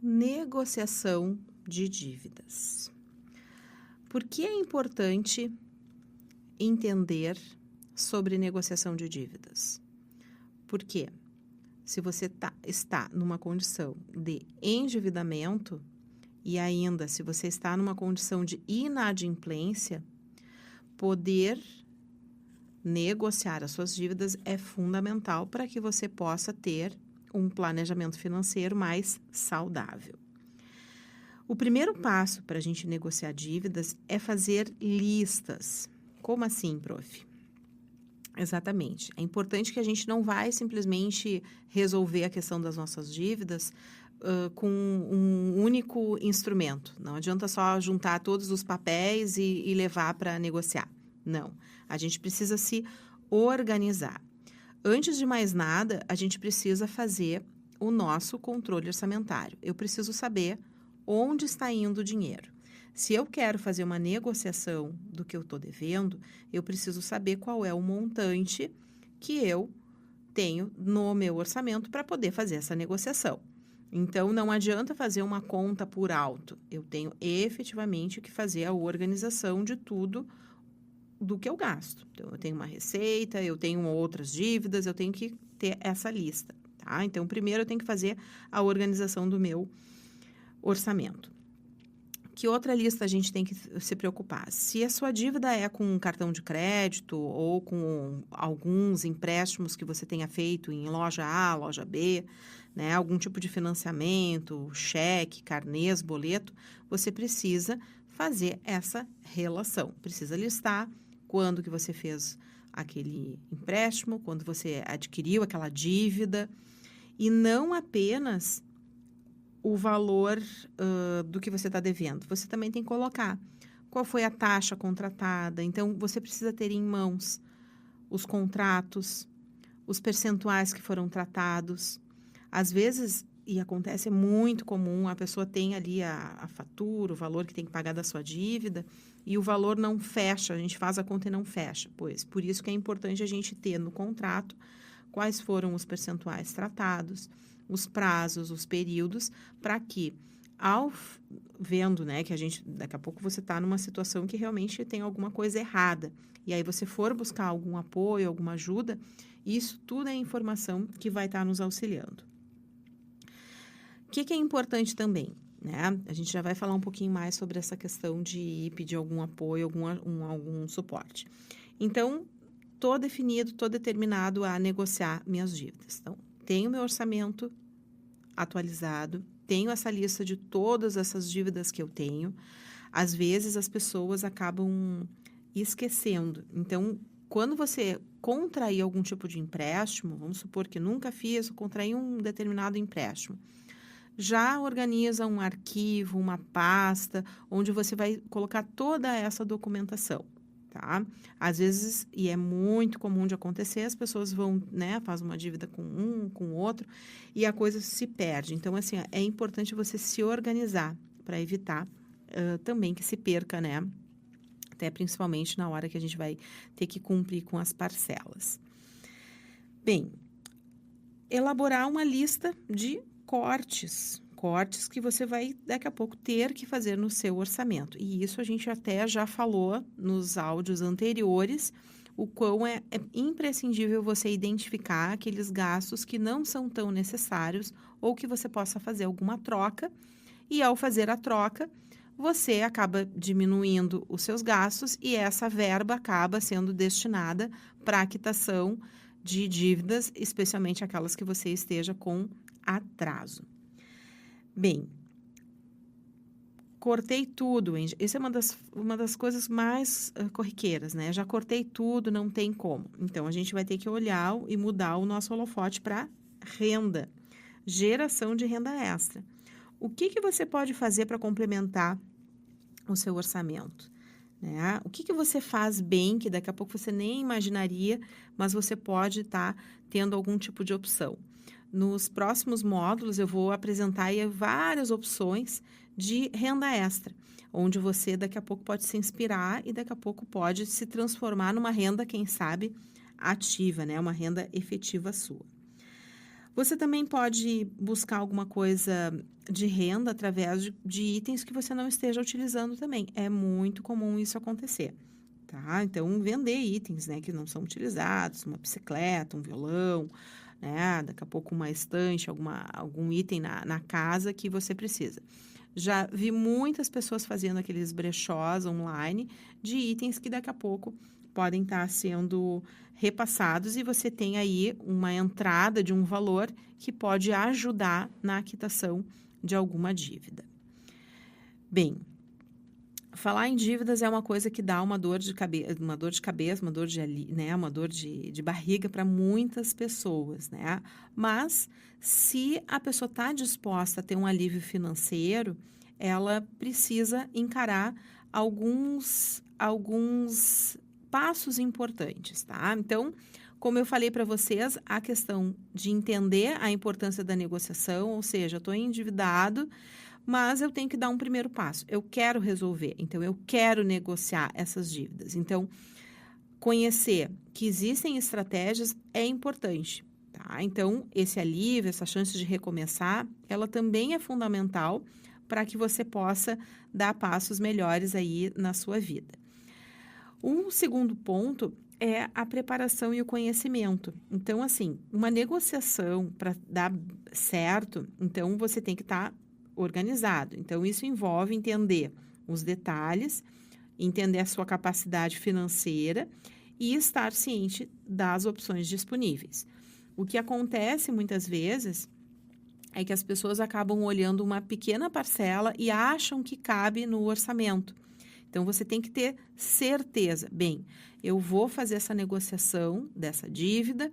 Negociação de dívidas. Por que é importante entender sobre negociação de dívidas? Porque se você está numa condição de endividamento e ainda se você está numa condição de inadimplência, poder negociar as suas dívidas é fundamental para que você possa ter um planejamento financeiro mais saudável. O primeiro passo para a gente negociar dívidas é fazer listas. Como assim, prof? Exatamente. É importante que a gente não vai simplesmente resolver a questão das nossas dívidas com um único instrumento. Não adianta só juntar todos os papéis e levar para negociar. Não. A gente precisa se organizar. Antes de mais nada, a gente precisa fazer o nosso controle orçamentário. Eu preciso saber onde está indo o dinheiro. Se eu quero fazer uma negociação do que eu estou devendo, eu preciso saber qual é o montante que eu tenho no meu orçamento para poder fazer essa negociação. Então, não adianta fazer uma conta por alto. Eu tenho efetivamente que fazer a organização de tudo do que eu gasto. Então, eu tenho uma receita, eu tenho outras dívidas, eu tenho que ter essa lista, tá? Então, primeiro eu tenho que fazer a organização do meu orçamento. Que outra lista a gente tem que se preocupar? Se a sua dívida é com um cartão de crédito ou com alguns empréstimos que você tenha feito em loja A, loja B, né, algum tipo de financiamento, cheque, carnês, boleto, você precisa fazer essa relação. Precisa listar quando que você fez aquele empréstimo, quando você adquiriu aquela dívida, e não apenas o valor do que você está devendo. Você também tem que colocar qual foi a taxa contratada. Então, você precisa ter em mãos os contratos, os percentuais que foram tratados. Às vezes, e acontece, é muito comum, a pessoa tem ali a fatura, o valor que tem que pagar da sua dívida, e o valor não fecha, a gente faz a conta e não fecha. Pois, por isso que é importante a gente ter no contrato quais foram os percentuais tratados, os prazos, os períodos, para que, vendo, né, que a gente, daqui a pouco você está numa situação que realmente tem alguma coisa errada, e aí você for buscar algum apoio, alguma ajuda, isso tudo é informação que vai estar nos auxiliando. O que é importante também, né? A gente já vai falar um pouquinho mais sobre essa questão de pedir algum apoio, algum suporte. Então, estou definido, estou determinado a negociar minhas dívidas. Então, tenho meu orçamento atualizado, tenho essa lista de todas essas dívidas que eu tenho. Às vezes, as pessoas acabam esquecendo. Então, quando você contrair algum tipo de empréstimo, vamos supor que nunca fiz, contrair um determinado empréstimo, já organiza um arquivo, uma pasta, onde você vai colocar toda essa documentação. Tá? Às vezes, e é muito comum de acontecer, as pessoas vão, né, faz uma dívida com um, com o outro, e a coisa se perde. Então, assim, é importante você se organizar para evitar também que se perca, né? Até principalmente na hora que a gente vai ter que cumprir com as parcelas. Bem, elaborar uma lista de cortes que você vai daqui a pouco ter que fazer no seu orçamento. E isso a gente até já falou nos áudios anteriores, o quão é imprescindível você identificar aqueles gastos que não são tão necessários ou que você possa fazer alguma troca. E ao fazer a troca, você acaba diminuindo os seus gastos e essa verba acaba sendo destinada para a quitação de dívidas, especialmente aquelas que você esteja com atraso. Bem, cortei tudo, isso é uma das coisas mais corriqueiras, né? Já cortei tudo, não tem como. Então, a gente vai ter que olhar e mudar o nosso holofote para renda, geração de renda extra. O que você pode fazer para complementar o seu orçamento? Né? O que você faz bem, que daqui a pouco você nem imaginaria, mas você pode estar tendo algum tipo de opção. Nos próximos módulos, eu vou apresentar aí várias opções de renda extra, onde você daqui a pouco pode se inspirar e daqui a pouco pode se transformar numa renda, quem sabe, ativa, né? Uma renda efetiva sua. Você também pode buscar alguma coisa de renda através de itens que você não esteja utilizando também. É muito comum isso acontecer, tá? Então, vender itens, né, que não são utilizados, uma bicicleta, um violão, né? Daqui a pouco uma estante, algum item na casa que você precisa. Já vi muitas pessoas fazendo aqueles brechós online de itens que daqui a pouco podem estar sendo repassados e você tem aí uma entrada de um valor que pode ajudar na quitação de alguma dívida. Bem, falar em dívidas é uma coisa que dá uma dor de cabeça, uma dor né, uma dor de barriga para muitas pessoas, né? Mas se a pessoa está disposta a ter um alívio financeiro, ela precisa encarar alguns passos importantes, tá? Então, como eu falei para vocês, a questão de entender a importância da negociação, ou seja, eu estou endividado, mas eu tenho que dar um primeiro passo. Eu quero resolver, então eu quero negociar essas dívidas. Então, conhecer que existem estratégias é importante, tá? Então, esse alívio, essa chance de recomeçar, ela também é fundamental para que você possa dar passos melhores aí na sua vida. Um segundo ponto é a preparação e o conhecimento. Então, assim, uma negociação para dar certo, então você tem que estar organizado. Então, isso envolve entender os detalhes, entender a sua capacidade financeira e estar ciente das opções disponíveis. O que acontece muitas vezes é que as pessoas acabam olhando uma pequena parcela e acham que cabe no orçamento. Então, você tem que ter certeza. Bem, eu vou fazer essa negociação dessa dívida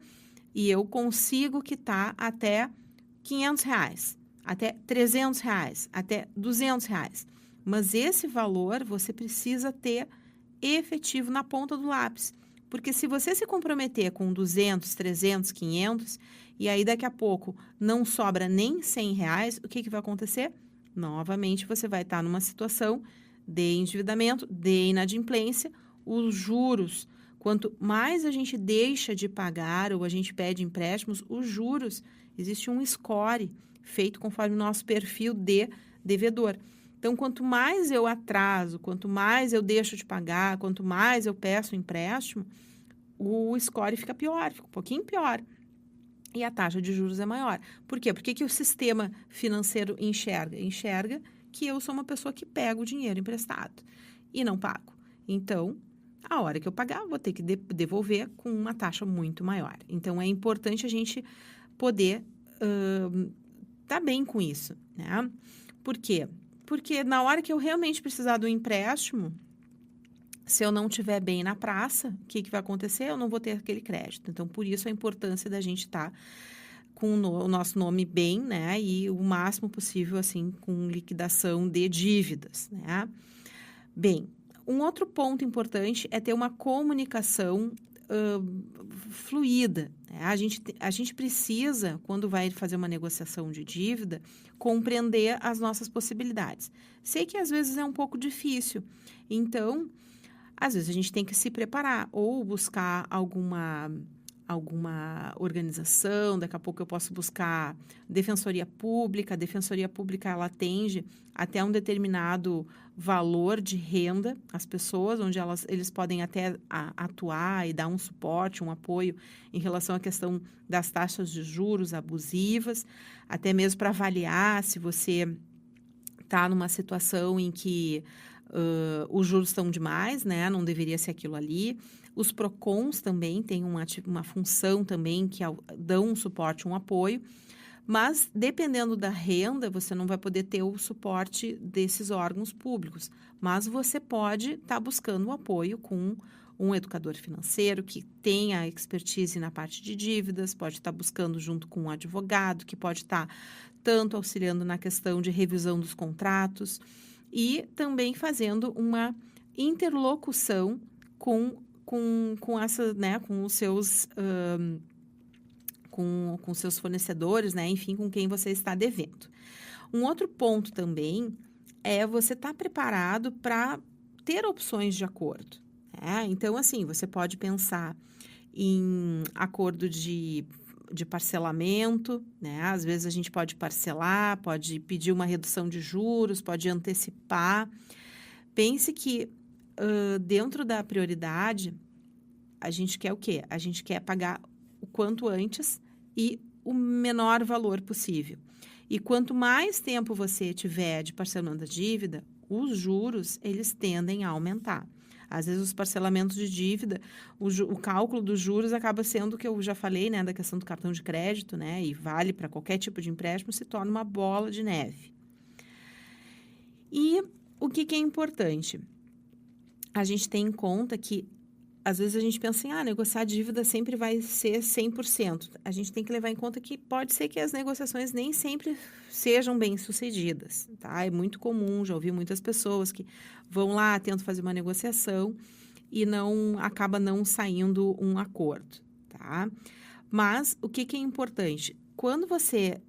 e eu consigo quitar até R$ 500, até R$ 300, até R$ 200. Mas esse valor você precisa ter efetivo na ponta do lápis. Porque se você se comprometer com 200, 300, 500 e aí daqui a pouco não sobra nem R$ 100, o que vai acontecer? Novamente você vai estar numa situação de endividamento, de inadimplência, os juros. Quanto mais a gente deixa de pagar ou a gente pede empréstimos, os juros, existe um score feito conforme o nosso perfil de devedor. Então, quanto mais eu atraso, quanto mais eu deixo de pagar, quanto mais eu peço empréstimo, o score fica pior, fica um pouquinho pior. E a taxa de juros é maior. Por quê? Porque que o sistema financeiro enxerga? Enxerga que eu sou uma pessoa que pega o dinheiro emprestado e não pago. Então, a hora que eu pagar, vou ter que devolver com uma taxa muito maior. Então, é importante a gente poder tá bem com isso, né? Por quê? Porque na hora que eu realmente precisar do empréstimo, se eu não estiver bem na praça, o que vai acontecer? Eu não vou ter aquele crédito. Então, por isso a importância da gente estar com o nosso nome bem, né? E o máximo possível, assim, com liquidação de dívidas, né? Bem, um outro ponto importante é ter uma comunicação fluida, né? A gente precisa, quando vai fazer uma negociação de dívida, compreender as nossas possibilidades. Sei que às vezes é um pouco difícil, então, às vezes a gente tem que se preparar ou buscar alguma organização, daqui a pouco eu posso buscar defensoria pública. A defensoria pública, ela atende até um determinado valor de renda às pessoas, onde eles podem até atuar e dar um suporte, um apoio em relação à questão das taxas de juros abusivas, até mesmo para avaliar se você está numa situação em que os juros estão demais, né? Não deveria ser aquilo ali. Os PROCONs também têm uma função também que dão um suporte, um apoio, mas dependendo da renda, você não vai poder ter o suporte desses órgãos públicos, mas você pode estar buscando o apoio com um educador financeiro que tenha expertise na parte de dívidas, pode estar buscando junto com um advogado, que pode estar tanto auxiliando na questão de revisão dos contratos e também fazendo uma interlocução com essa, né, com os seus com seus fornecedores, né, enfim, com quem você está devendo. Um outro ponto também é você estar preparado para ter opções de acordo, né? Então, assim, você pode pensar em acordo de de parcelamento, né? Às vezes a gente pode parcelar, pode pedir uma redução de juros, pode antecipar. Pense que dentro da prioridade, a gente quer o quê? A gente quer pagar o quanto antes e o menor valor possível. E quanto mais tempo você tiver de parcelamento da dívida, os juros, eles tendem a aumentar. Às vezes, os parcelamentos de dívida, o cálculo dos juros acaba sendo o que eu já falei, né, da questão do cartão de crédito, né, e vale para qualquer tipo de empréstimo, se torna uma bola de neve. E o que é importante? A gente tem em conta que às vezes a gente pensa em, negociar dívida sempre vai ser 100%. A gente tem que levar em conta que pode ser que as negociações nem sempre sejam bem-sucedidas, tá? É muito comum, já ouvi muitas pessoas que vão lá, tentam fazer uma negociação e acaba não saindo um acordo, tá? Mas o que é importante? Quando você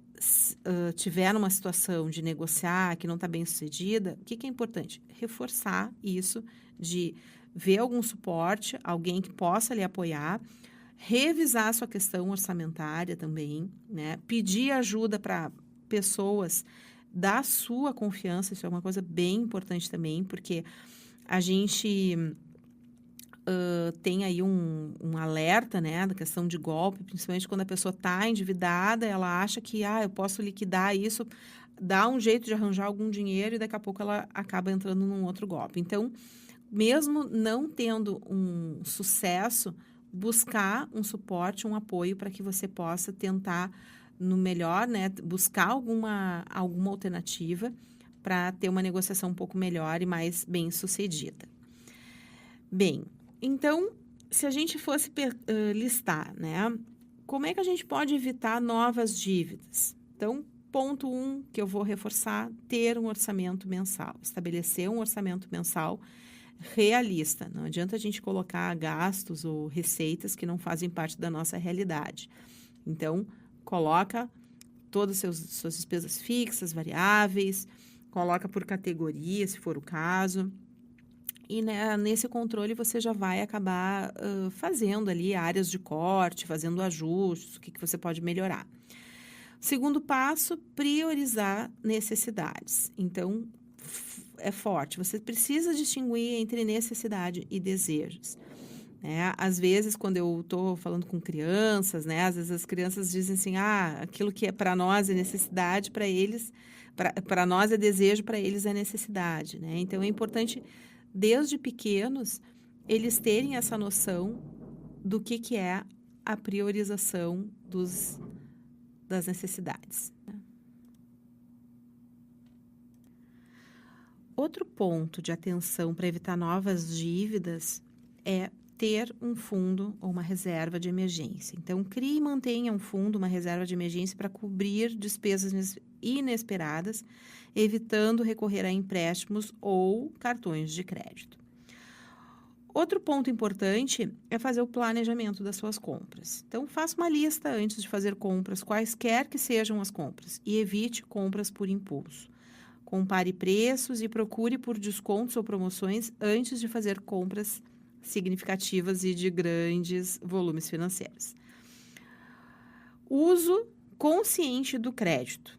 tiver numa situação de negociar que não está bem-sucedida, o que é importante? Reforçar isso de ver algum suporte, alguém que possa lhe apoiar, revisar a sua questão orçamentária também, né? Pedir ajuda para pessoas da sua confiança, isso é uma coisa bem importante também, porque a gente tem aí um alerta, né, da questão de golpe, principalmente quando a pessoa está endividada, ela acha que, eu posso liquidar isso, dá um jeito de arranjar algum dinheiro e daqui a pouco ela acaba entrando num outro golpe. Então, mesmo não tendo um sucesso, buscar um suporte, um apoio para que você possa tentar, no melhor, né, buscar alguma alternativa para ter uma negociação um pouco melhor e mais bem sucedida. Bem, então, se a gente fosse listar, né, como é que a gente pode evitar novas dívidas? Então, ponto 1, que eu vou reforçar, ter um orçamento mensal, estabelecer um orçamento mensal realista. Não adianta a gente colocar gastos ou receitas que não fazem parte da nossa realidade. Então, coloca todas as suas despesas fixas, variáveis, coloca por categoria, se for o caso. E, né, nesse controle você já vai acabar fazendo ali áreas de corte, fazendo ajustes, o que você pode melhorar. Segundo passo, priorizar necessidades. Então, é forte. Você precisa distinguir entre necessidade e desejos. Né? Às vezes, quando eu estou falando com crianças, né? Às vezes as crianças dizem assim, aquilo que é para nós é necessidade, para eles, para nós é desejo, para eles é necessidade. Né? Então, é importante, desde pequenos, eles terem essa noção do que é a priorização das necessidades. Outro ponto de atenção para evitar novas dívidas é ter um fundo ou uma reserva de emergência. Então, crie e mantenha um fundo, uma reserva de emergência para cobrir despesas inesperadas, evitando recorrer a empréstimos ou cartões de crédito. Outro ponto importante é fazer o planejamento das suas compras. Então, faça uma lista antes de fazer compras, quaisquer que sejam as compras, e evite compras por impulso. Compare preços e procure por descontos ou promoções antes de fazer compras significativas e de grandes volumes financeiros. Uso consciente do crédito.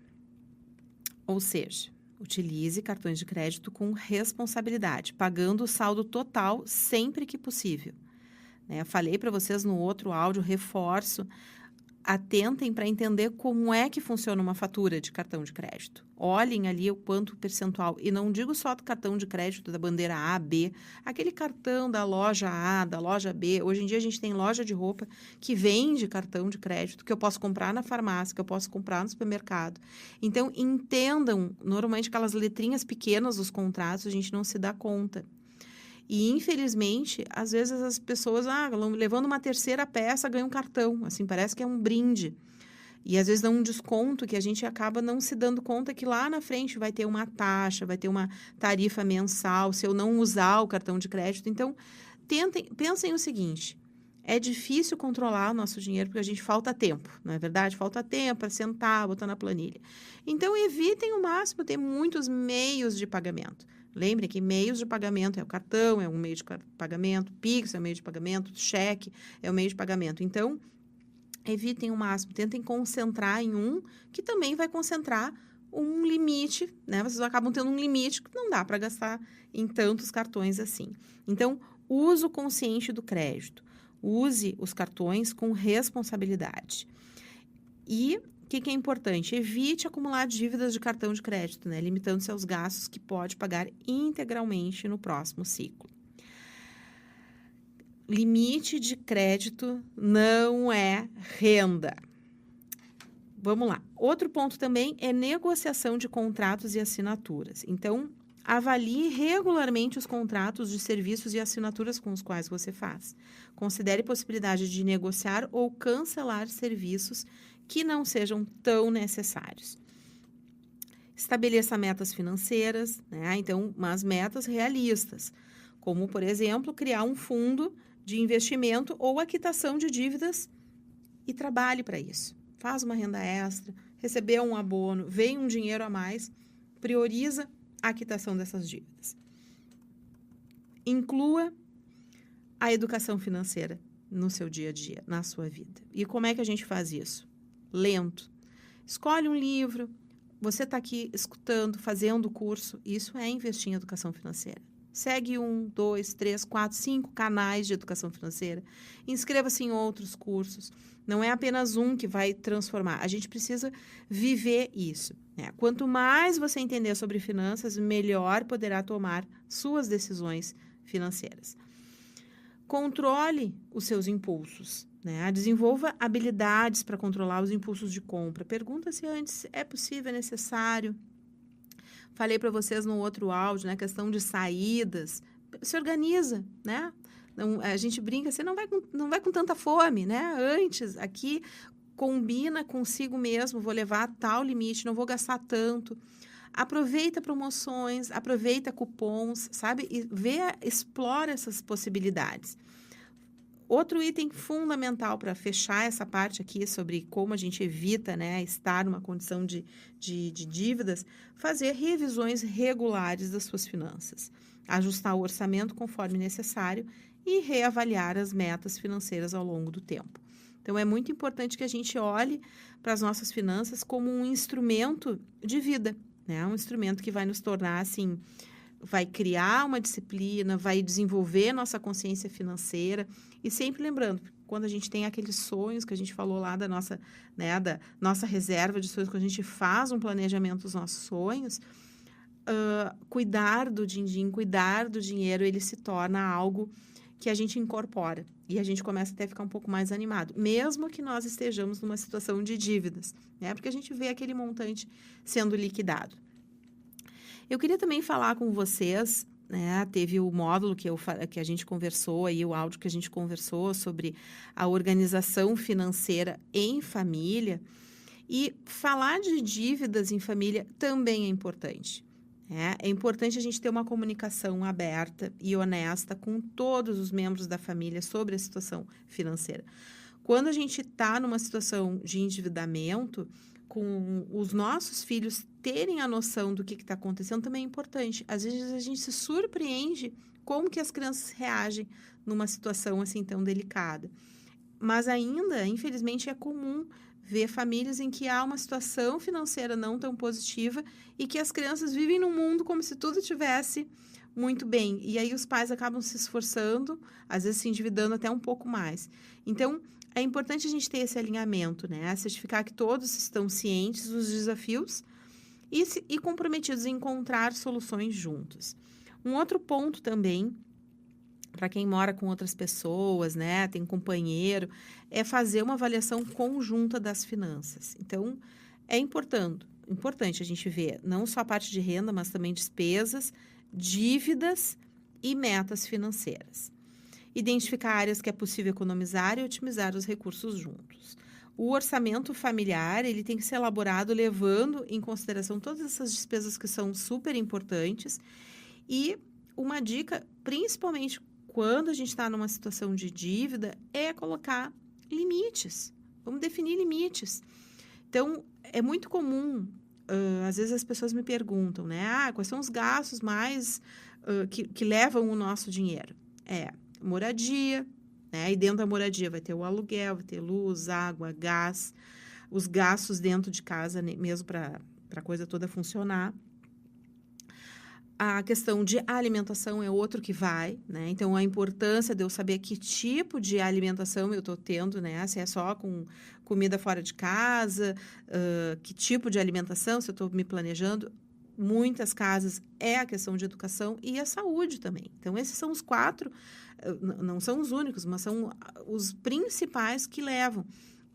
Ou seja, utilize cartões de crédito com responsabilidade, pagando o saldo total sempre que possível. Né? Falei para vocês no outro áudio, reforço, atentem para entender como é que funciona uma fatura de cartão de crédito. Olhem ali o quanto percentual, e não digo só do cartão de crédito da bandeira A, B, aquele cartão da loja A, da loja B. Hoje em dia a gente tem loja de roupa que vende cartão de crédito, que eu posso comprar na farmácia, que eu posso comprar no supermercado. Então, entendam, normalmente aquelas letrinhas pequenas dos contratos, a gente não se dá conta. E, infelizmente, às vezes as pessoas, levando uma terceira peça, ganham um cartão. Assim, parece que é um brinde. E, às vezes, dão um desconto que a gente acaba não se dando conta que lá na frente vai ter uma taxa, vai ter uma tarifa mensal, se eu não usar o cartão de crédito. Então, pensem o seguinte, é difícil controlar o nosso dinheiro porque a gente falta tempo, não é verdade? Falta tempo para sentar, botar na planilha. Então, evitem o máximo ter muitos meios de pagamento. Lembre que meios de pagamento é o cartão, é um meio de pagamento, Pix é um meio de pagamento, cheque é um meio de pagamento. Então, evitem o máximo, tentem concentrar em um que também vai concentrar um limite, né? Vocês acabam tendo um limite que não dá para gastar em tantos cartões assim. Então, uso consciente do crédito. Use os cartões com responsabilidade. E o que é importante? Evite acumular dívidas de cartão de crédito, né? Limitando seus gastos que pode pagar integralmente no próximo ciclo. Limite de crédito não é renda. Vamos lá. Outro ponto também é negociação de contratos e assinaturas. Então, avalie regularmente os contratos de serviços e assinaturas com os quais você faz. Considere possibilidade de negociar ou cancelar serviços que não sejam tão necessários. Estabeleça metas financeiras, né? Então, umas metas realistas, como, por exemplo, criar um fundo de investimento ou a quitação de dívidas e trabalhe para isso. Faz uma renda extra, recebeu um abono, vem um dinheiro a mais, prioriza a quitação dessas dívidas. Inclua a educação financeira no seu dia a dia, na sua vida. E como é que a gente faz isso? Lento. Escolhe um livro, você está aqui escutando, fazendo o curso, isso é investir em educação financeira. Segue 1, 2, 3, 4, 5 canais de educação financeira. Inscreva-se em outros cursos. Não é apenas um que vai transformar. A gente precisa viver isso, né? Quanto mais você entender sobre finanças, melhor poderá tomar suas decisões financeiras. Controle os seus impulsos, né? Desenvolva habilidades para controlar os impulsos de compra. Pergunta se antes é possível, é necessário. Falei para vocês no outro áudio, né? Questão de saídas. Se organiza, né? Não, a gente brinca, você não vai com tanta fome, né? Antes, aqui, combina consigo mesmo, vou levar tal limite, não vou gastar tanto. Aproveita promoções, aproveita cupons, sabe? E explora essas possibilidades. Outro item fundamental para fechar essa parte aqui sobre como a gente evita, né, estar numa condição de dívidas, fazer revisões regulares das suas finanças, ajustar o orçamento conforme necessário e reavaliar as metas financeiras ao longo do tempo. Então, é muito importante que a gente olhe para as nossas finanças como um instrumento de vida, né? Um instrumento que vai nos tornar, assim, vai criar uma disciplina, vai desenvolver nossa consciência financeira. E sempre lembrando, quando a gente tem aqueles sonhos que a gente falou lá da nossa, né, da nossa reserva de sonhos, quando a gente faz um planejamento dos nossos sonhos, cuidar do din-din, cuidar do dinheiro, ele se torna algo que a gente incorpora. E a gente começa até a ficar um pouco mais animado, mesmo que nós estejamos numa situação de dívidas, né? Porque a gente vê aquele montante sendo liquidado. Eu queria também falar com vocês, né? Teve o módulo que a gente conversou, aí, o áudio que a gente conversou sobre a organização financeira em família. E falar de dívidas em família também é importante. É importante a gente ter uma comunicação aberta e honesta com todos os membros da família sobre a situação financeira. Quando a gente está numa situação de endividamento, com os nossos filhos terem a noção do que está acontecendo também é importante. Às vezes a gente se surpreende como que as crianças reagem numa situação assim tão delicada. Mas ainda, infelizmente, é comum ver famílias em que há uma situação financeira não tão positiva e que as crianças vivem num mundo como se tudo estivesse muito bem. E aí os pais acabam se esforçando, às vezes se endividando até um pouco mais. Então, é importante a gente ter esse alinhamento, né? Certificar que todos estão cientes dos desafios e comprometidos em encontrar soluções juntos. Um outro ponto também, para quem mora com outras pessoas, né, tem companheiro, é fazer uma avaliação conjunta das finanças. Então, é importante a gente ver não só a parte de renda, mas também despesas, dívidas e metas financeiras. Identificar áreas que é possível economizar e otimizar os recursos juntos. O orçamento familiar, ele tem que ser elaborado levando em consideração todas essas despesas que são super importantes. E uma dica, principalmente quando a gente está numa situação de dívida, é colocar limites. Vamos definir limites. Então, é muito comum, às vezes as pessoas me perguntam, né? Quais são os gastos mais que levam o nosso dinheiro? Moradia, né? E dentro da moradia vai ter o aluguel, vai ter luz, água, gás, os gastos dentro de casa, mesmo para a coisa toda funcionar. A questão de alimentação é outro que vai, né? Então, a importância de eu saber que tipo de alimentação eu estou tendo, né? Se é só com comida fora de casa, que tipo de alimentação, se eu estou me planejando. Muitas casas é a questão de educação e a saúde também. Então, esses são os 4, não são os únicos, mas são os principais que levam.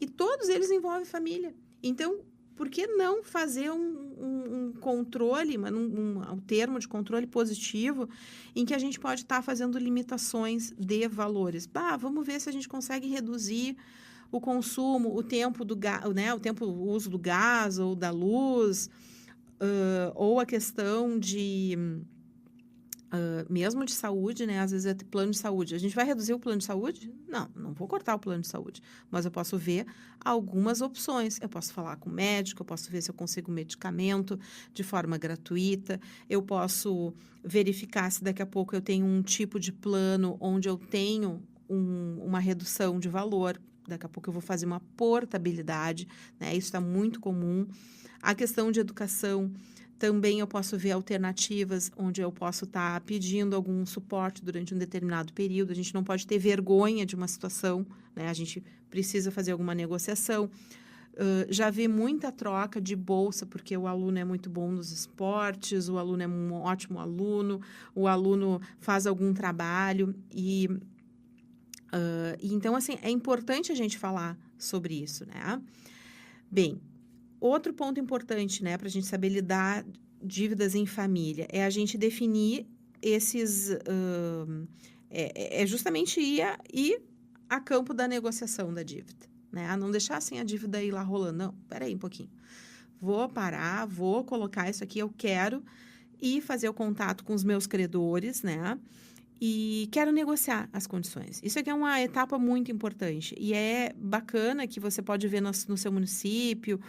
E todos eles envolvem família. Então, por que não fazer um controle, um termo de controle positivo, em que a gente pode estar fazendo limitações de valores? Vamos ver se a gente consegue reduzir o consumo, o tempo do né, o uso do gás ou da luz, ou a questão de mesmo de saúde, né? Às vezes é plano de saúde. A gente vai reduzir o plano de saúde? Não vou cortar o plano de saúde. Mas eu posso ver algumas opções. Eu posso falar com o médico, eu posso ver se eu consigo medicamento de forma gratuita. Eu posso verificar se daqui a pouco eu tenho um tipo de plano onde eu tenho uma redução de valor. Daqui a pouco eu vou fazer uma portabilidade, né? Isso está muito comum. A questão de educação, também eu posso ver alternativas onde eu posso estar pedindo algum suporte durante um determinado período. A gente não pode ter vergonha de uma situação, né? A gente precisa fazer alguma negociação. Já vi muita troca de bolsa, porque o aluno é muito bom nos esportes, o aluno é um ótimo aluno, o aluno faz algum trabalho então, assim, é importante a gente falar sobre isso, né? Bem, outro ponto importante, né, para a gente saber lidar dívidas em família, é a gente definir esses... justamente ir a campo da negociação da dívida, né? Não deixar assim a dívida ir lá rolando. Não, peraí um pouquinho. Vou parar, vou colocar isso aqui, eu quero ir fazer o contato com os meus credores, né? E quero negociar as condições. Isso aqui é uma etapa muito importante. E é bacana que você pode ver no seu município,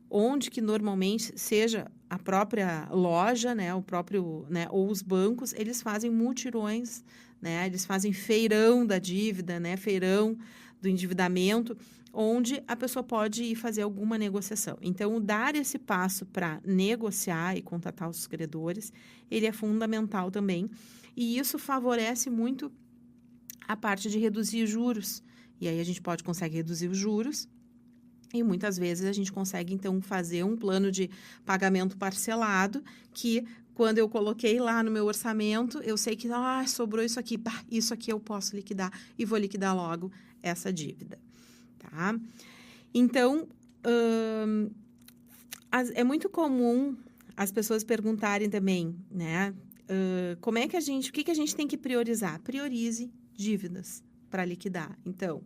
onde que normalmente seja a própria loja, né, o próprio, né, ou os bancos, eles fazem mutirões, né, eles fazem feirão da dívida, né, feirão do endividamento, onde a pessoa pode ir fazer alguma negociação. Então, dar esse passo para negociar e contatar os credores, ele é fundamental também. E isso favorece muito a parte de reduzir juros. E aí a gente consegue reduzir os juros e muitas vezes a gente consegue, então, fazer um plano de pagamento parcelado que, quando eu coloquei lá no meu orçamento, eu sei que sobrou isso aqui. Isso aqui eu posso liquidar e vou liquidar logo essa dívida. Tá? Então, é muito comum as pessoas perguntarem também, né? Como é que o que a gente tem que priorizar? Priorize dívidas para liquidar. Então,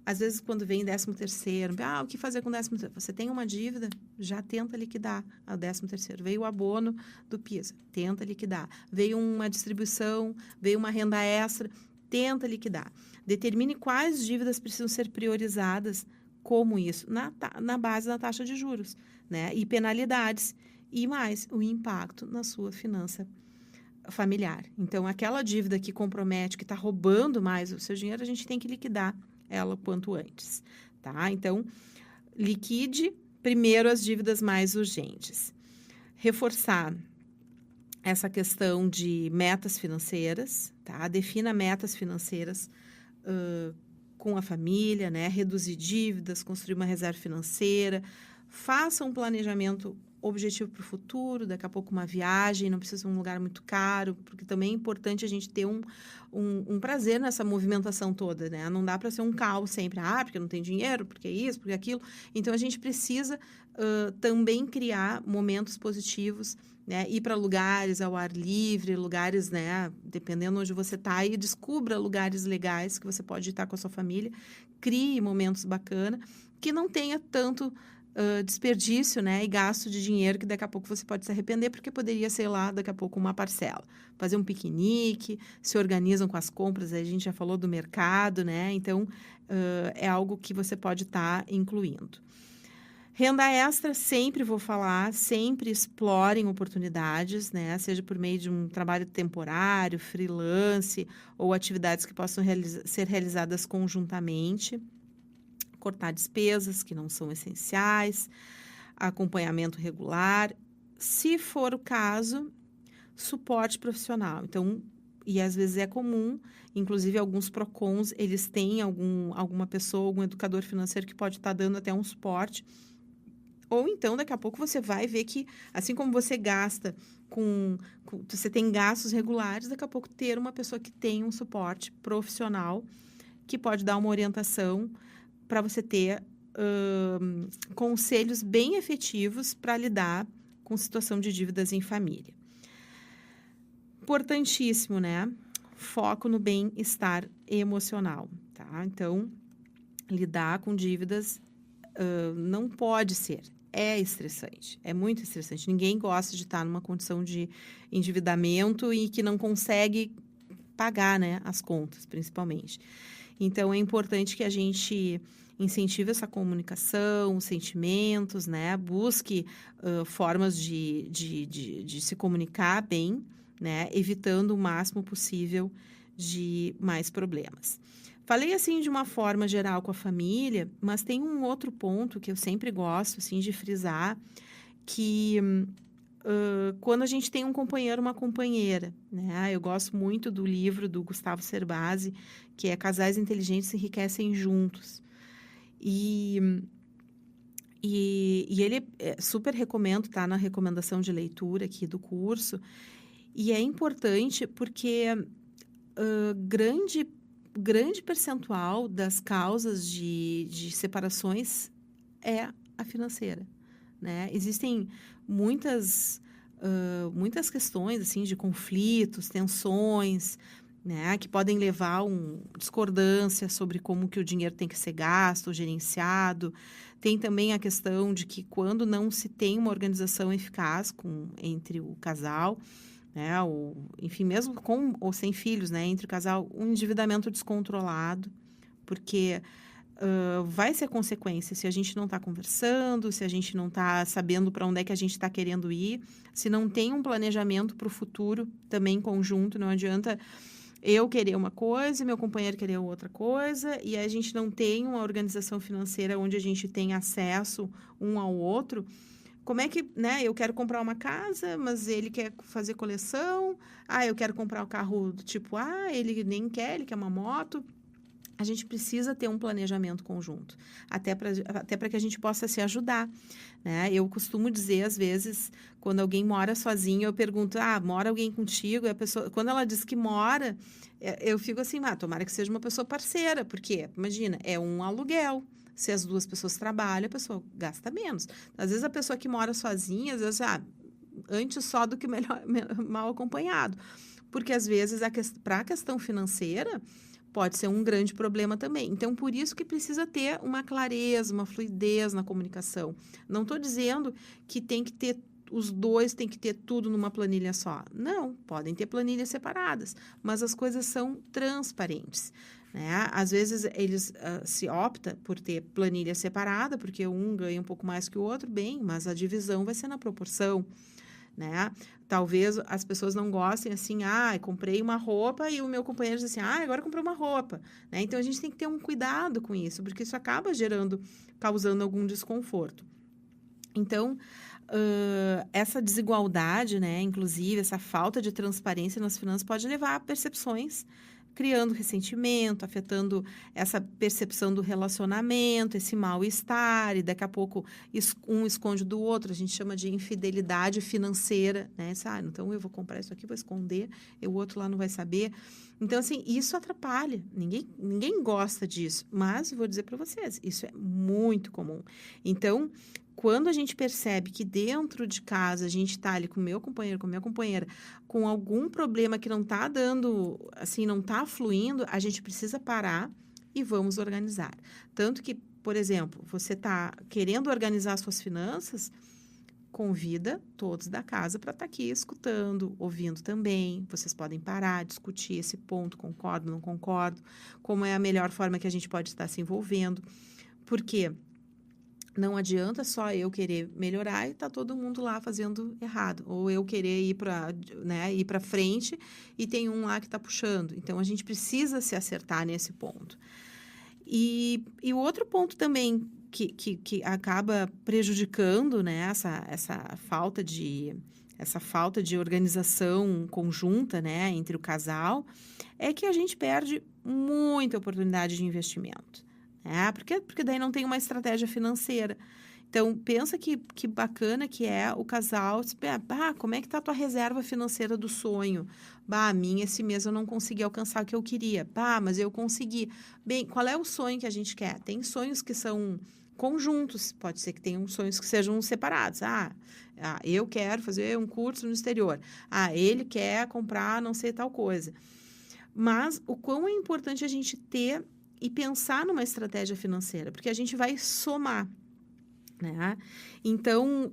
às vezes, quando vem 13º, o que fazer com 13º? Você tem uma dívida, já tenta liquidar a 13º. Veio o abono do PIS, tenta liquidar. Veio uma distribuição, veio uma renda extra, tenta liquidar. Determine quais dívidas precisam ser priorizadas, como isso, na base da taxa de juros, né? E penalidades, e mais, o impacto na sua finança familiar. Então, aquela dívida que compromete, que está roubando mais o seu dinheiro, a gente tem que liquidar ela o quanto antes, tá? Então, liquide primeiro as dívidas mais urgentes. Reforçar essa questão de metas financeiras, tá? Defina metas financeiras com a família, né? Reduzir dívidas, construir uma reserva financeira, faça um planejamento objetivo para o futuro, daqui a pouco uma viagem, não precisa de um lugar muito caro, porque também é importante a gente ter um prazer nessa movimentação toda, né? Não dá para ser um caos sempre, porque não tem dinheiro, porque isso, porque aquilo. Então, a gente precisa também criar momentos positivos, né? Ir para lugares ao ar livre, lugares, né? Dependendo onde você está, e descubra lugares legais que você pode estar com a sua família, crie momentos bacanas, que não tenha tanto desperdício, né, e gasto de dinheiro que daqui a pouco você pode se arrepender, porque poderia ser lá daqui a pouco uma parcela. Fazer um piquenique, se organizam com as compras, aí a gente já falou do mercado, né, então é algo que você pode estar incluindo. Renda extra, sempre vou falar, sempre explorem oportunidades, né? Seja por meio de um trabalho temporário, freelance, ou atividades que possam ser realizadas conjuntamente. Cortar despesas que não são essenciais, acompanhamento regular. Se for o caso, suporte profissional. Então, e às vezes é comum, inclusive alguns PROCONs, eles têm alguma pessoa, algum educador financeiro que pode estar dando até um suporte. Ou então, daqui a pouco, você vai ver que, assim como você gasta você tem gastos regulares, daqui a pouco ter uma pessoa que tem um suporte profissional que pode dar uma orientação para você ter conselhos bem efetivos para lidar com situação de dívidas em família. Importantíssimo, né? Foco no bem-estar emocional, tá? Então, lidar com dívidas não pode ser. É estressante, é muito estressante. Ninguém gosta de estar numa condição de endividamento e que não consegue pagar, né, as contas, principalmente. Então, é importante que a gente incentive essa comunicação, os sentimentos, né? Busque formas de se comunicar bem, né? Evitando o máximo possível de mais problemas. Falei assim de uma forma geral com a família, mas tem um outro ponto que eu sempre gosto assim, de frisar, que quando a gente tem um companheiro, uma companheira, né? Eu gosto muito do livro do Gustavo Cerbasi, que é Casais Inteligentes se Enriquecem Juntos. E ele super recomendo, tá na recomendação de leitura aqui do curso. E é importante porque grande percentual das causas de separações é a financeira, né? Existem muitas questões assim de conflitos, tensões, né, que podem levar a discordância sobre como que o dinheiro tem que ser gasto, gerenciado. Tem também a questão de que quando não se tem uma organização eficaz entre o casal, né, enfim, mesmo com ou sem filhos, né, entre o casal, um endividamento descontrolado, porque vai ser consequência se a gente não está conversando, se a gente não está sabendo para onde é que a gente está querendo ir, se não tem um planejamento para o futuro também conjunto. Não adianta eu querer uma coisa e meu companheiro querer outra coisa, e a gente não tem uma organização financeira onde a gente tem acesso um ao outro. Como é que, né? Eu quero comprar uma casa, mas ele quer fazer coleção. Eu quero comprar o carro do tipo A, ele nem quer, ele quer uma moto. A gente precisa ter um planejamento conjunto, até para que a gente possa se ajudar, né? Eu costumo dizer, às vezes, quando alguém mora sozinho, eu pergunto, mora alguém contigo? E a pessoa, quando ela diz que mora, eu fico assim, tomara que seja uma pessoa parceira, porque, imagina, é um aluguel. Se as duas pessoas trabalham, a pessoa gasta menos. Às vezes, a pessoa que mora sozinha, às vezes, antes só do que mal acompanhado. Porque, às vezes, para a questão financeira, pode ser um grande problema também. Então, por isso que precisa ter uma clareza, uma fluidez na comunicação. Não estou dizendo que os dois têm que ter tudo numa planilha só. Não, podem ter planilhas separadas, mas as coisas são transparentes, né? Às vezes, eles se opta por ter planilha separada, porque um ganha um pouco mais que o outro, bem, mas a divisão vai ser na proporção, né? Talvez as pessoas não gostem assim, comprei uma roupa e o meu companheiro diz assim, agora comprei uma roupa, né? Então, a gente tem que ter um cuidado com isso, porque isso acaba causando algum desconforto. Então, essa desigualdade, né, inclusive essa falta de transparência nas finanças pode levar a percepções, criando ressentimento, afetando essa percepção do relacionamento, esse mal-estar, e daqui a pouco um esconde do outro. A gente chama de infidelidade financeira, né? Então eu vou comprar isso aqui, vou esconder, e o outro lá não vai saber. Então, assim, isso atrapalha. Ninguém gosta disso, mas vou dizer para vocês, isso é muito comum. Então, quando a gente percebe que dentro de casa a gente está ali com o meu companheiro, com a minha companheira, com algum problema que não está dando, assim, não está fluindo, a gente precisa parar e vamos organizar. Tanto que, por exemplo, você está querendo organizar suas finanças, convida todos da casa para estar aqui escutando, ouvindo também. Vocês podem parar, discutir esse ponto, concordo, não concordo, como é a melhor forma que a gente pode estar se envolvendo. Por quê? Não adianta só eu querer melhorar e tá todo mundo lá fazendo errado. Ou eu querer ir para, né, ir para frente e tem um lá que está puxando. Então, a gente precisa se acertar nesse ponto. E o outro ponto também que acaba prejudicando, né, essa falta de organização conjunta, né, entre o casal, é que a gente perde muita oportunidade de investimento, né? Porque daí não tem uma estratégia financeira. Então, pensa que bacana que é o casal, como é que tá a tua reserva financeira do sonho? A minha esse mês eu não consegui alcançar o que eu queria. Mas eu consegui. Bem, qual é o sonho que a gente quer? Tem sonhos que são conjuntos, pode ser que tenham sonhos que sejam separados. Eu quero fazer um curso no exterior. Ele quer comprar não sei tal coisa. Mas o quão é importante a gente ter e pensar numa estratégia financeira, porque a gente vai somar, né? Então,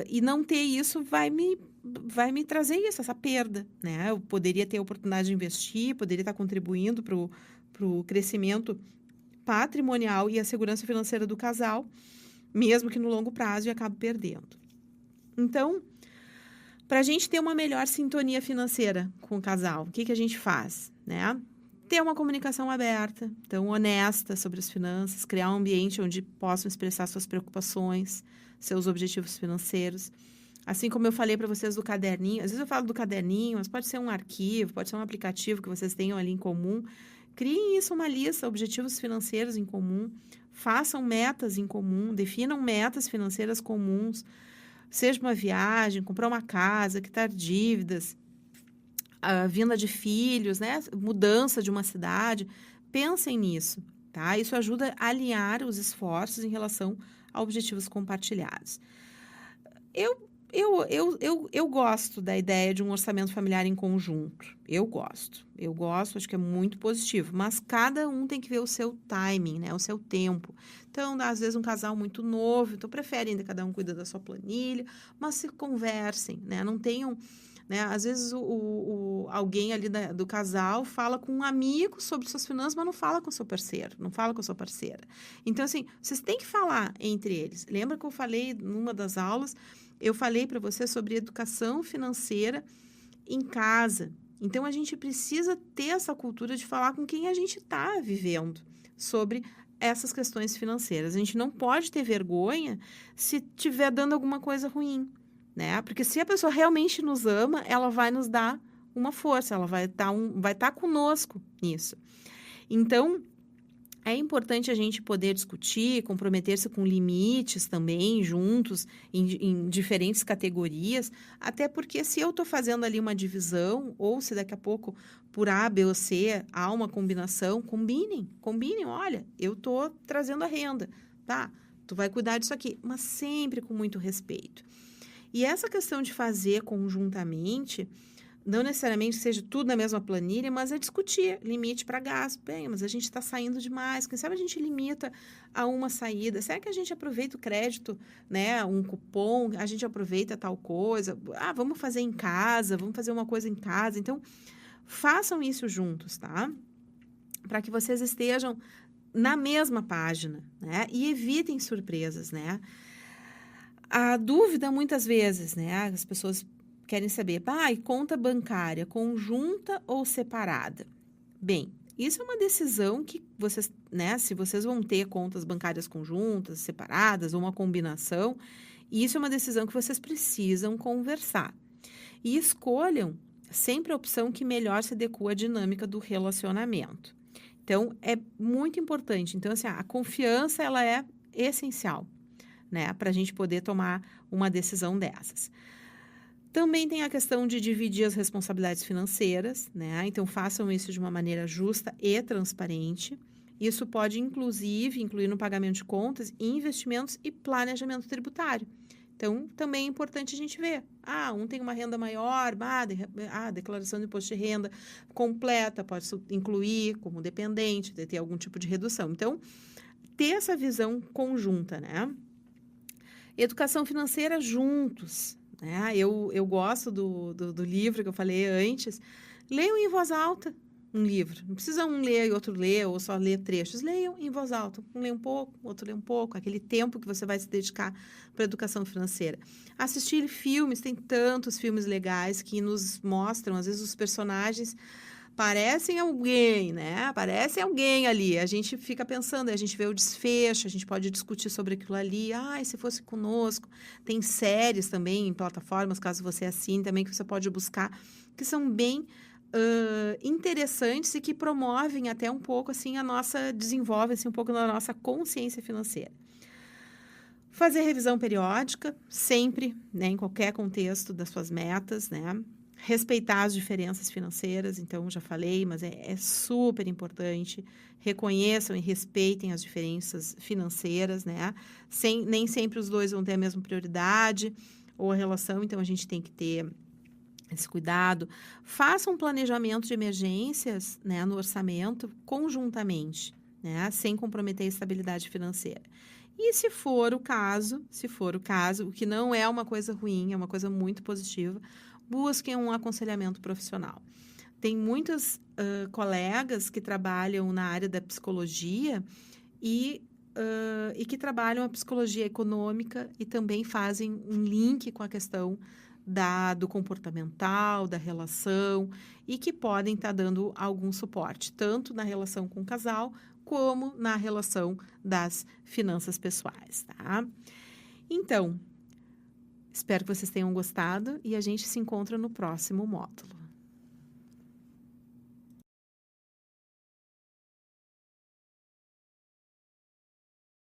e não ter isso vai me trazer isso, essa perda, né? Eu poderia ter a oportunidade de investir, poderia estar contribuindo para o crescimento patrimonial e a segurança financeira do casal, mesmo que no longo prazo eu acabe perdendo. Então, para a gente ter uma melhor sintonia financeira com o casal, o que a gente faz, né? Ter uma comunicação aberta, então honesta sobre as finanças, criar um ambiente onde possam expressar suas preocupações, seus objetivos financeiros. Assim como eu falei para vocês do caderninho, às vezes eu falo do caderninho, mas pode ser um arquivo, pode ser um aplicativo que vocês tenham ali em comum. Criem isso, uma lista, objetivos financeiros em comum, façam metas em comum, definam metas financeiras comuns, seja uma viagem, comprar uma casa, quitar dívidas, a vinda de filhos, né? Mudança de uma cidade. Pensem nisso, tá? Isso ajuda a alinhar os esforços em relação a objetivos compartilhados. Eu gosto da ideia de um orçamento familiar em conjunto. Eu gosto, acho que é muito positivo. Mas cada um tem que ver o seu timing, né? O seu tempo. Então, às vezes, um casal muito novo, então prefere ainda cada um cuida da sua planilha, mas se conversem, né? Não tenham... Né? Às vezes, alguém ali do casal fala com um amigo sobre suas finanças, mas não fala com o seu parceiro, não fala com a sua parceira. Então, assim, vocês têm que falar entre eles. Lembra que eu falei numa das aulas, eu falei para você sobre educação financeira em casa. Então, a gente precisa ter essa cultura de falar com quem a gente está vivendo sobre essas questões financeiras. A gente não pode ter vergonha se estiver dando alguma coisa ruim, né? Porque se a pessoa realmente nos ama, ela vai nos dar uma força, ela vai estar conosco nisso. Então, é importante a gente poder discutir, comprometer-se com limites também, juntos, em diferentes categorias, até porque se eu estou fazendo ali uma divisão, ou se daqui a pouco, por A, B ou C, há uma combinação, combinem, olha, eu estou trazendo a renda, tá? Tu vai cuidar disso aqui, mas sempre com muito respeito. E essa questão de fazer conjuntamente, não necessariamente seja tudo na mesma planilha, mas é discutir limite para gasto. Bem, mas a gente está saindo demais. Quem sabe a gente limita a uma saída? Será que a gente aproveita o crédito, né? Um cupom, a gente aproveita tal coisa? Vamos fazer em casa, vamos fazer uma coisa em casa. Então, façam isso juntos, tá? Para que vocês estejam na mesma página, né? E evitem surpresas, né? A dúvida, muitas vezes, né? As pessoas querem saber, e conta bancária, conjunta ou separada? Bem, isso é uma decisão que vocês, né? Se vocês vão ter contas bancárias conjuntas, separadas ou uma combinação, isso é uma decisão que vocês precisam conversar. E escolham sempre a opção que melhor se adequa à dinâmica do relacionamento. Então, é muito importante. Então, assim, a confiança, ela é essencial, né, para a gente poder tomar uma decisão dessas. Também tem a questão de dividir as responsabilidades financeiras, né? Então, façam isso de uma maneira justa e transparente. Isso pode, inclusive, incluir no pagamento de contas, investimentos e planejamento tributário. Então, também é importante a gente ver. Um tem uma renda maior, a declaração de imposto de renda completa pode incluir como dependente, ter algum tipo de redução. Então, ter essa visão conjunta, né? Educação financeira juntos, né? Eu gosto do livro que eu falei antes. Leiam em voz alta, um livro. Não precisa um ler e outro ler, ou só ler trechos. Leiam em voz alta. Um lê um pouco, outro lê um pouco. Aquele tempo que você vai se dedicar para a educação financeira. Assistir filmes, tem tantos filmes legais que nos mostram, às vezes, os personagens parecem alguém, né? Parecem alguém ali. A gente fica pensando, a gente vê o desfecho, a gente pode discutir sobre aquilo ali. Ah, e se fosse conosco? Tem séries também em plataformas, caso você assine também, que você pode buscar, que são bem interessantes e que promovem até um pouco, assim, desenvolvem assim, um pouco da nossa consciência financeira. Fazer revisão periódica, sempre, né, em qualquer contexto das suas metas, né? Respeitar as diferenças financeiras, então, já falei, mas é super importante. Reconheçam e respeitem as diferenças financeiras, né? Nem sempre os dois vão ter a mesma prioridade ou a relação, então a gente tem que ter esse cuidado. Faça um planejamento de emergências, né, no orçamento conjuntamente, né, sem comprometer a estabilidade financeira. E se for o caso, o que não é uma coisa ruim, é uma coisa muito positiva, busquem um aconselhamento profissional. Tem muitos colegas que trabalham na área da psicologia e que trabalham a psicologia econômica e também fazem um link com a questão do comportamental, da relação, e que podem estar dando algum suporte, tanto na relação com o casal, como na relação das finanças pessoais, tá? Então, espero que vocês tenham gostado e a gente se encontra no próximo módulo.